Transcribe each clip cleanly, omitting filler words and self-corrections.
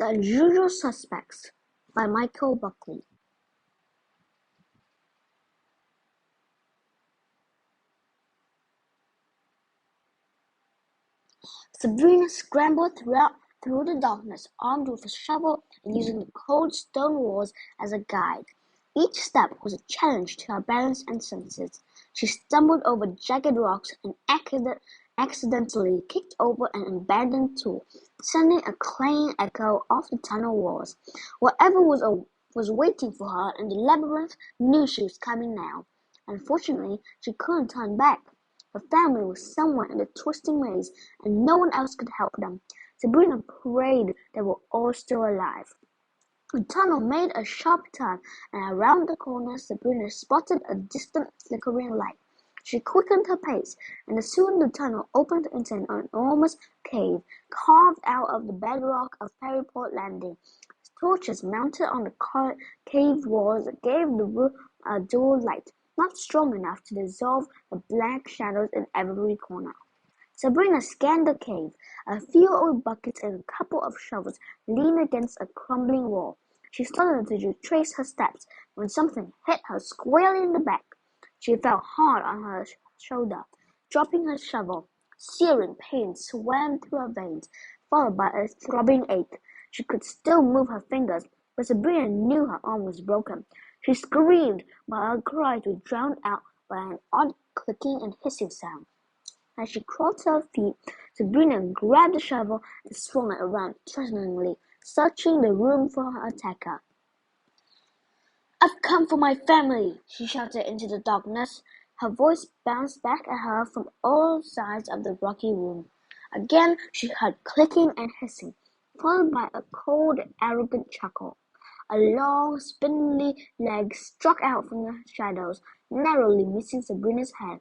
The Unusual Suspects by Michael Buckley. Sabrina scrambled through the darkness, armed with a shovel and using the cold stone walls as a guide. Each step was a challenge to her balance and senses. She stumbled over jagged rocks and accidentally kicked over an abandoned tool, sending a clanging echo off the tunnel walls. Whatever was waiting for her in the labyrinth knew she was coming now. Unfortunately, she couldn't turn back. Her family was somewhere in the twisting maze, and no one else could help them. Sabrina prayed they were all still alive. The tunnel made a sharp turn, and around the corner Sabrina spotted a distant flickering light. She quickened her pace, and soon the tunnel opened into an enormous cave, carved out of the bedrock of Ferryport Landing. Torches mounted on the cave walls gave the room a dull light, not strong enough to dissolve the black shadows in every corner. Sabrina scanned the cave. A few old buckets and a couple of shovels leaned against a crumbling wall. She started to retrace her steps when something hit her squarely in the back. She fell hard on her shoulder, dropping her shovel. Searing pain swam through her veins, followed by a throbbing ache. She could still move her fingers, but Sabrina knew her arm was broken. She screamed, but her cries were drowned out by an odd clicking and hissing sound. As she crawled to her feet, Sabrina grabbed the shovel and swung it around threateningly, searching the room for her attacker. "I've come for my family!" she shouted into the darkness. Her voice bounced back at her from all sides of the rocky room. Again she heard clicking and hissing, followed by a cold, arrogant chuckle. A long, spindly leg struck out from the shadows, narrowly missing Sabrina's head.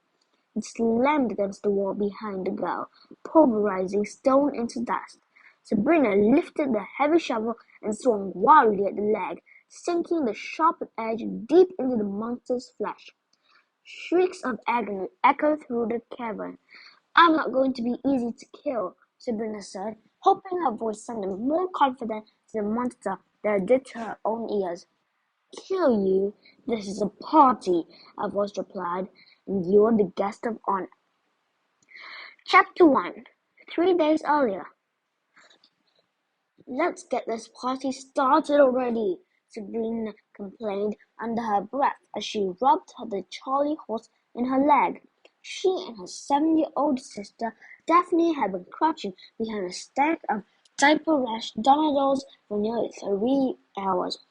It slammed against the wall behind the girl, pulverizing stone into dust. Sabrina lifted the heavy shovel and swung wildly at the leg, sinking the sharp edge deep into the monster's flesh. Shrieks of agony echoed through the cavern. "I'm not going to be easy to kill," Sabrina said, hoping her voice sounded more confident to the monster than it did to her own ears. "Kill you? This is a party," a voice replied, "and you're the guest of honor." Chapter 1. 3 days earlier. "Let's get this party started already," Sabrina complained under her breath as she rubbed the Charlie horse in her leg. She and her 7-year-old sister Daphne had been crouching behind a stack of diaper-rash Donna dolls for nearly 3 hours.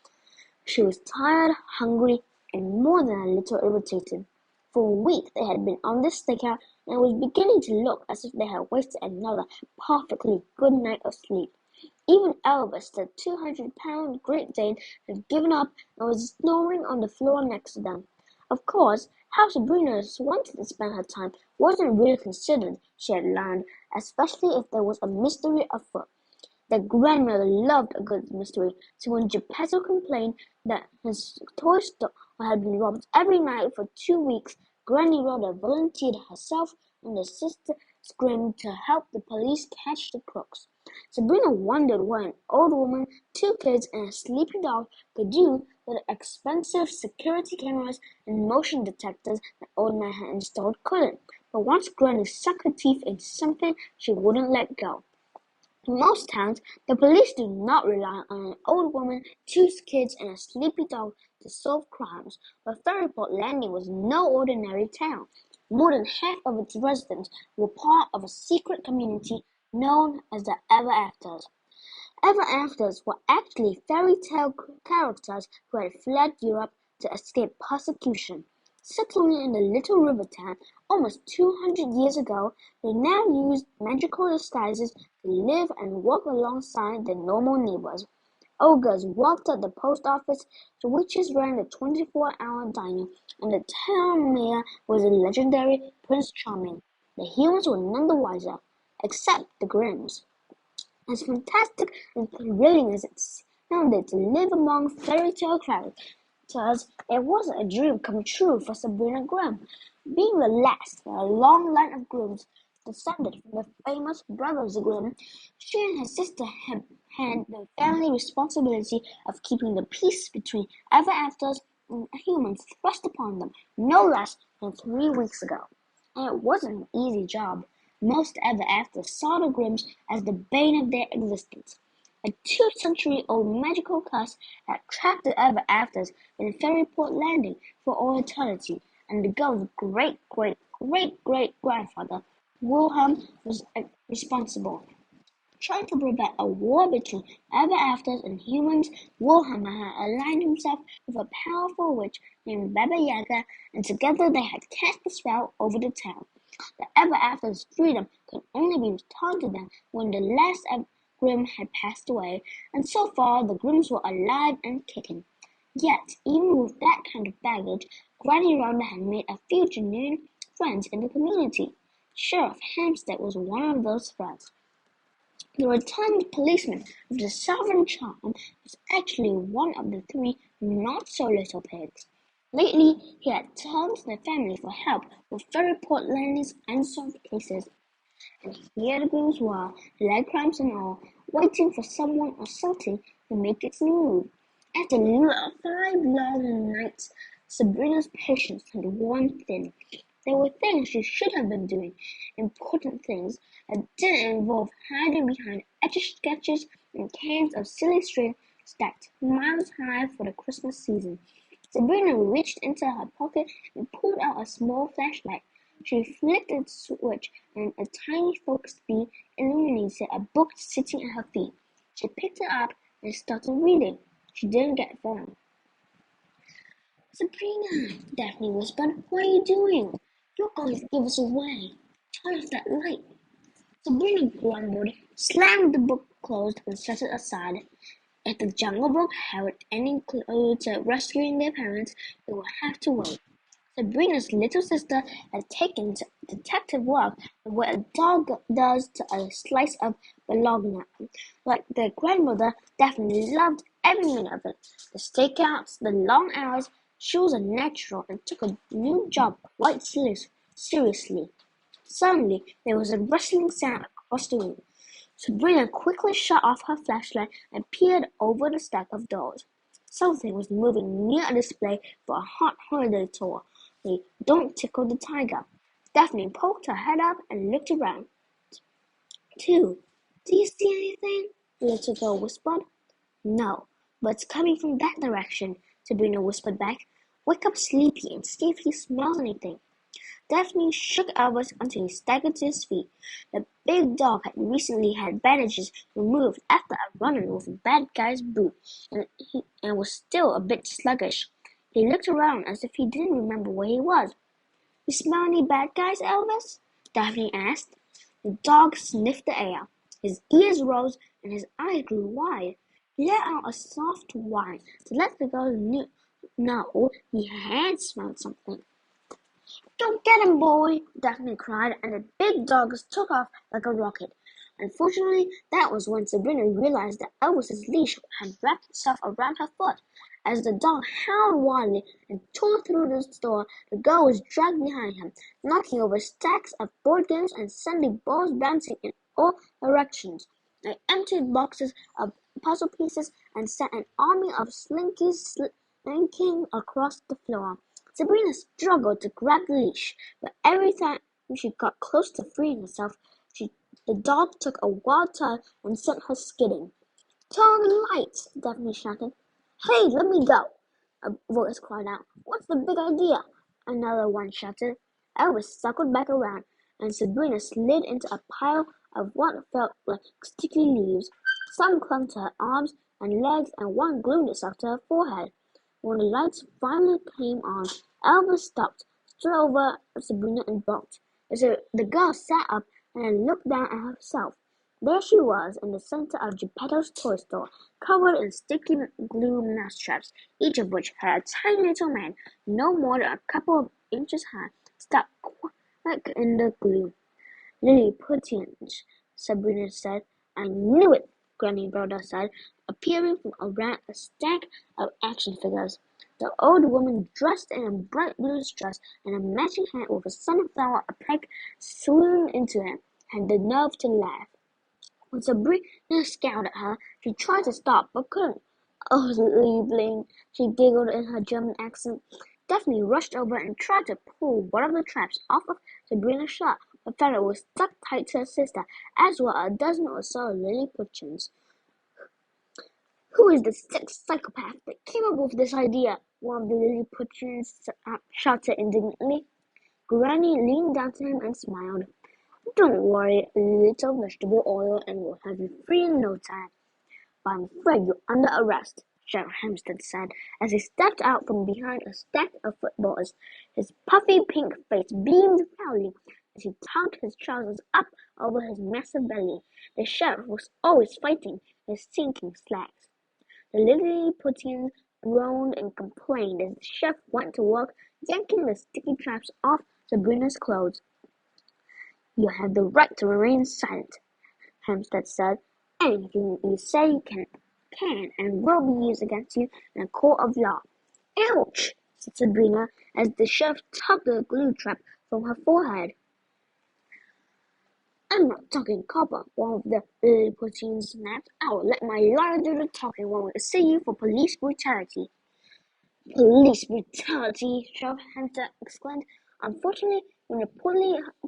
She was tired, hungry, and more than a little irritated. For a week they had been on this stakeout, and it was beginning to look as if they had wasted another perfectly good night of sleep. Even Elvis, the 200-pound Great Dane, had given up and was snoring on the floor next to them. Of course, how Sabrina wanted to spend her time wasn't really considered, she had learned, especially if there was a mystery afoot. Their grandmother loved a good mystery, so when Geppetto complained that his toy store had been robbed every night for 2 weeks, Granny Rhoda volunteered herself and the sister screamed to help the police catch the crooks. Sabrina wondered what an old woman, 2 kids, and a sleepy dog could do that the expensive security cameras and motion detectors that old man had installed couldn't. But once Granny sunk her teeth in something, she wouldn't let go. In most towns, the police do not rely on an old woman, 2 kids, and a sleepy dog to solve crimes, but Ferryport Landing was no ordinary town. More than half of its residents were part of a secret community known as the Ever-Afters. Ever-Afters were actually fairy tale characters who had fled Europe to escape persecution. Settling in the little river town almost 200 years ago, they now used magical disguises to live and work alongside their normal neighbors. Ogres worked at the post office, the witches ran the 24-hour diner, and the town mayor was the legendary Prince Charming. The humans were none the wiser, except the Grimms. As fantastic and thrilling as it sounded to live among fairy tale characters, it wasn't a dream come true for Sabrina Grimm. Being the last in a long line of grooms, descended from the famous Brothers Grimm. She and her sister had the family responsibility of keeping the peace between ever-afters and humans thrust upon them no less than 3 weeks ago. And it wasn't an easy job. Most ever-afters saw the Grimms as the bane of their existence. A 2-century-old magical curse had trapped the ever-afters in Fairyport Landing for all eternity, and the girl's great-great-great-grandfather, Wilhelm, was responsible. Trying to prevent a war between ever-afters and humans, Wilhelm had aligned himself with a powerful witch named Baba Yaga, and together they had cast a spell over the town. The ever-afters' freedom could only be returned to them when the last Grimm had passed away, and so far the Grimms were alive and kicking. Yet, even with that kind of baggage, Granny Rhonda had made a few genuine friends in the community. Sheriff Hampstead was one of those friends. The returned policeman of the Southern Charm was actually one of the 3 not-so-little pigs. Lately, he had turned to the family for help with Fairyport Landing's unsolved cases. And here the Grimms were, leg cramps and all, waiting for someone or something to make its move. After 5 long nights, Sabrina's patience had worn thin. There were things she should have been doing, important things that didn't involve hiding behind etch-a-sketches and cans of silly string stacked miles high for the Christmas season. Sabrina reached into her pocket and pulled out a small flashlight. She flicked its switch, and a tiny focused beam illuminated a book sitting at her feet. She picked it up and started reading. She didn't get far. "Sabrina," Daphne whispered, "what are you doing? You're going to give us away. Turn off that light." Sabrina grumbled, slammed the book closed, and set it aside. If the Jungle Book held any clue to rescuing their parents, it would have to wait. Sabrina's little sister had taken to detective work what a dog does to a slice of bologna. Like their grandmother, Daphne loved every minute of it. The stakeouts, the long hours. She was a natural and took a new job quite seriously. Suddenly, there was a rustling sound across the room. Sabrina quickly shut off her flashlight and peered over the stack of dolls. Something was moving near a display for a hot holiday tour. The "Don't Tickle the Tiger." Daphne poked her head up and looked around. "Do you see anything?" the little girl whispered. "No, but it's coming from that direction," Sabrina whispered back. "Wake up Sleepy and see if he smells anything." Daphne shook Elvis until he staggered to his feet. The big dog had recently had bandages removed after a run-in with a bad guy's boot, and was still a bit sluggish. He looked around as if he didn't remember where he was. "You smell any bad guys, Elvis?" Daphne asked. The dog sniffed the air. His ears rose and his eyes grew wide. He let out a soft whine to let the girl know he had smelled something. "Go get him, boy!" Daphne cried, and the big dog took off like a rocket. Unfortunately, that was when Sabrina realized that Elvis's leash had wrapped itself around her foot. As the dog howled wildly and tore through the store, the girl was dragged behind him, knocking over stacks of board games and sending balls bouncing in all directions. They emptied boxes of puzzle pieces and sent an army of slinkies slinking across the floor. Sabrina struggled to grab the leash, but every time she got close to freeing herself, the dog took a wild turn and sent her skidding. "Turn on the lights!" Daphne shouted. "Hey, let me go!" a voice cried out. "What's the big idea?" Another one shouted. Elvis circled back around, and Sabrina slid into a pile of what felt like sticky leaves. Some clung to her arms and legs, and one glued itself to her forehead. When the lights finally came on, Elvis stopped, stood over Sabrina and barked. The girl sat up and then looked down at herself. There she was in the center of Geppetto's toy store, covered in sticky glue mousetraps, each of which had a tiny little man, no more than a couple of inches high, stuck quick in the glue. "Lilliputians," Sabrina said. "I knew it," Granny Rhoda said, appearing from around a stack of action figures. The old woman, dressed in a bright blue dress and a matching hat with a sunflower peg sewn into it, had the nerve to laugh. When Sabrina scowled at her, she tried to stop but couldn't. "Oh, Liebling," she giggled in her German accent. Daphne rushed over and tried to pull one of the traps off of Sabrina's shirt, but found it was stuck tight to her sister, as were a dozen or so Lilliputians. "Who is the sick psychopath that came up with this idea?" one of the Lilliputians shouted indignantly. Granny leaned down to him and smiled. "Don't worry, a little vegetable oil and we'll have you free in no time. But I'm afraid you're under arrest," Sheriff Hempstead said as he stepped out from behind a stack of footballs. His puffy pink face beamed proudly as he tucked his trousers up over his massive belly. The sheriff was always fighting his sinking slacks. The Lilliputians groaned and complained as the sheriff went to work yanking the sticky traps off Sabrina's clothes. "You have the right to remain silent," Hempstead said. "Anything you say can and will be used against you in a court of law." "Ouch!" said Sabrina as the sheriff tugged the glue trap from her forehead. "I'm not talking copper," one of the Lilliputians snapped. "I will let my lawyer do the talking when we see you for police brutality." "Police brutality!" Sheriff Hempstead exclaimed. Unfortunately, when the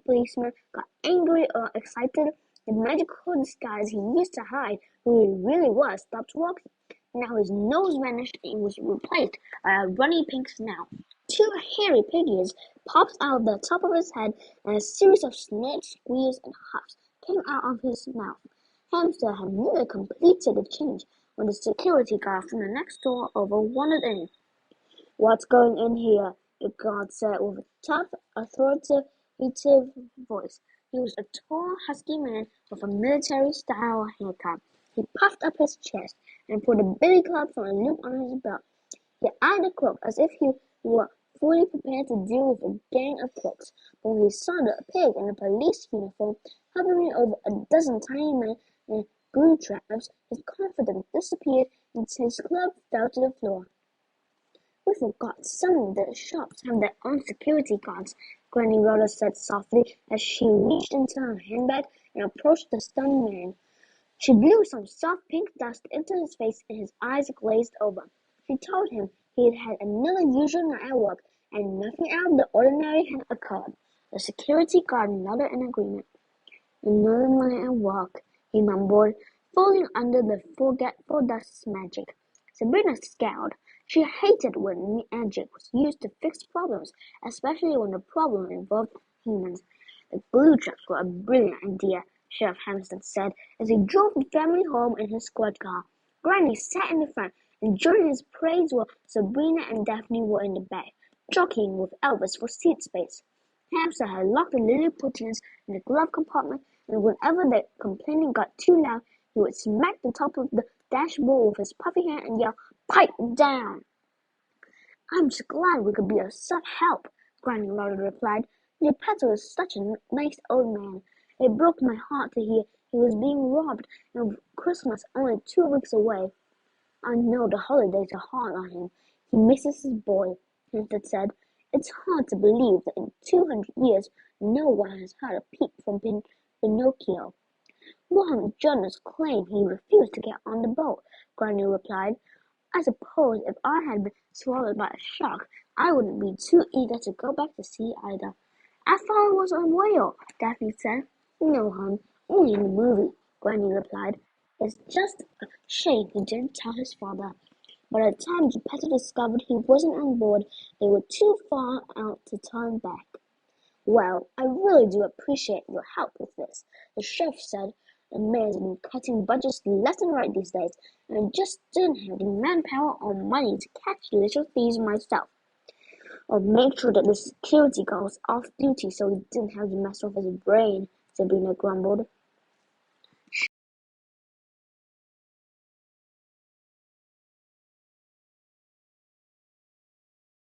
policeman got angry or excited, the magical disguise he used to hide who he really was stopped working. Now his nose vanished and was replaced by a runny pink snout. Two hairy pig ears popped out of the top of his head, and a series of snorts, squeals, and huffs came out of his mouth. Hamster had nearly completed the change when the security guard from the next door over wandered in. "What's going on here?" the guard said with a tough, authoritative voice. He was a tall, husky man with a military-style haircut. He puffed up his chest and pulled a billy club from a loop on his belt. He eyed the crook as if he were fully prepared to deal with a gang of crooks. But when he saw the pig in a police uniform hovering over a dozen tiny men in glue traps, his confidence disappeared and his club fell to the floor. "We forgot some of the shops have their own security guards," Granny Rhoda said softly as she reached into her handbag and approached the stunned man. She blew some soft pink dust into his face and his eyes glazed over. She told him he had had another usual night at work and nothing out of the ordinary had occurred. The security guard nodded in agreement. "Another night at work," he mumbled, falling under the forgetful dust's magic. Sabrina scowled. She hated when magic was used to fix problems, especially when the problem involved humans. "The glue traps were a brilliant idea," Sheriff Hempstead said as he drove the family home in his squad car. Granny sat in the front, enjoying his praise while Sabrina and Daphne were in the back, jockeying with Elvis for seat space. Hamster had locked the Lilliputians in the glove compartment, and whenever their complaining got too loud, he would smack the top of the dashboard with his puffy hand and yell, "Pipe down!" "I'm just glad we could be of some help," Granny Rhoda replied. "Geppetto is such a nice old man. It broke my heart to hear he was being robbed, and with Christmas only 2 weeks away. I know the holidays are hard on him. He misses his boy," Hansel said. "It's hard to believe that in 200 years no one has heard a peep from Pinocchio." "One journalist claimed he refused to get on the boat," Granny replied. "I suppose if I had been swallowed by a shark, I wouldn't be too eager to go back to sea either." "I thought it was a whale," Daphne said. "No, hon, only in the movie," Granny replied. "It's just a shame he didn't tell his father." By the time Geppetto discovered he wasn't on board, they were too far out to turn back. "Well, I really do appreciate your help with this," the sheriff said. "The man's been cutting budgets left and right these days, and I just didn't have the manpower or money to catch little thieves myself." "Or make sure that the security guard was off duty so he didn't have to mess with his brain," Sabrina grumbled.